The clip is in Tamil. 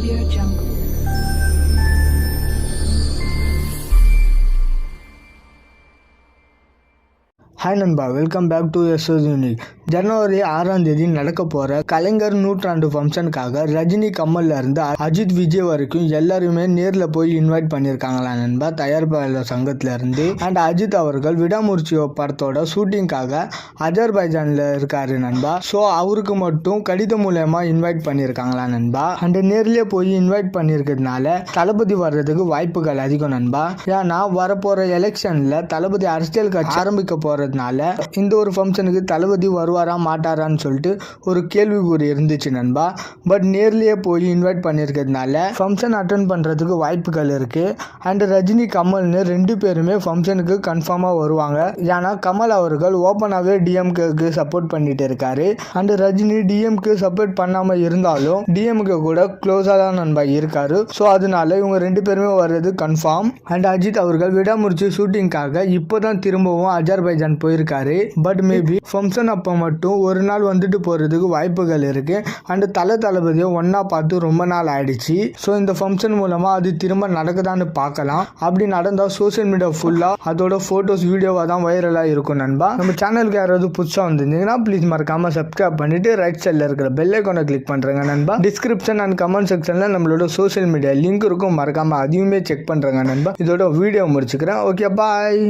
AudioJungle. ஹாய் நண்பா, welcome back to SS unique. ஜனவரி 6ஆம் தேதி நடக்க போகிற கலைஞர் நூற்றாண்டு ஃபங்க்ஷனுக்காக ரஜினி கமல்ல இருந்து அஜித் விஜய் வரைக்கும் எல்லாருமே நேரில் போய் இன்வைட் பண்ணியிருக்காங்களா நண்பா, தயாரிப்பாளர் சங்கத்தில் இருந்து. அண்ட் அஜித் அவர்கள் விடாமுயற்சி படத்தோட ஷூட்டிங்காக அஜர்பைஜானில் இருக்காரு நண்பா. ஸோ அவருக்கு மட்டும் கடிதம் மூலயமா இன்வைட் பண்ணியிருக்காங்களா நண்பா. அண்ட் நேர்லேயே போய் இன்வைட் பண்ணியிருக்கிறதுனால தளபதி வர்றதுக்கு வாய்ப்புகள் அதிகம் நண்பா. ஏன்னா வரப்போகிற எலெக்ஷனில் தளபதி அரசியல் கட்சி ஆரம்பிக்க போகிற இந்த ஒரு ஃபங்க்ஷனுக்கு தளபதி வருவாரா மாட்டாரான்னு சொல்லிட்டு ஒரு கேள்விக்குறி இருந்துச்சு நண்பா. பட் நேர்லேயே போய் இன்வைட் பண்ணியிருக்கிறதுனால ஃபங்க்ஷன் அட்டன் பண்ணுறதுக்கு வாய்ப்புகள் இருக்குது. அண்ட் ரஜினி கமல்னு ரெண்டு பேருமே ஃபங்க்ஷனுக்கு கன்ஃபார்மாக வருவாங்க. ஏன்னா கமல் அவர்கள் ஓப்பனாகவே டிஎம்கேக்கு சப்போர்ட் பண்ணிட்டு இருக்காரு. அண்ட் ரஜினி டிஎம்கே சப்போர்ட் பண்ணாமல் இருந்தாலும் டிஎம்கே கூட க்ளோஸாக தான் நண்பா இருக்காரு. ஸோ அதனால இவங்க ரெண்டு பேருமே வர்றது கன்ஃபார்ம். அண்ட் அஜித் அவர்கள் விடாமுயற்சி ஷூட்டிங்காக இப்போ தான் திரும்பவும் அஜர்பைஜான் போயிருக்காரு. பட் மேபி ஃபங்க்ஷன் அப்போ மட்டும் ஒரு நாள் வந்துட்டு போகிறதுக்கு வாய்ப்புகள் இருக்கு. அண்ட் தளபதியை ஒன்றா பார்த்து ரொம்ப நாள் ஆயிடுச்சு. ஸோ இந்த ஃபங்க்ஷன் மூலமாக அது திரும்ப நடக்குதான்னு பார்க்கலாம். அப்படி நடந்தால் சோஷியல் மீடியா ஃபுல்லாக அதோட ஃபோட்டோஸ் வீடியோவாக தான் வைரலாக இருக்கும் நண்பா. நம்ம சேனலுக்கு யாராவது புதுசாக வந்துருந்தீங்கன்னா ப்ளீஸ் மறக்காமல் சப்ஸ்கிரைப் பண்ணிட்டு ரைட் சைடில் இருக்கிற பெல் ஐக்கானை கிளிக் பண்ணுறேங்க நண்பா. டிஸ்கிரிப்ஷன் அண்ட் கமெண்ட் செக்ஷனில் நம்மளோட சோஷியல் மீடியா லிங்க் இருக்கும், மறக்காமல் அதையுமே செக் பண்ணுறேங்க நண்பா. இதோட வீடியோ முடிச்சுக்கிறேன். ஓகே, பாய்.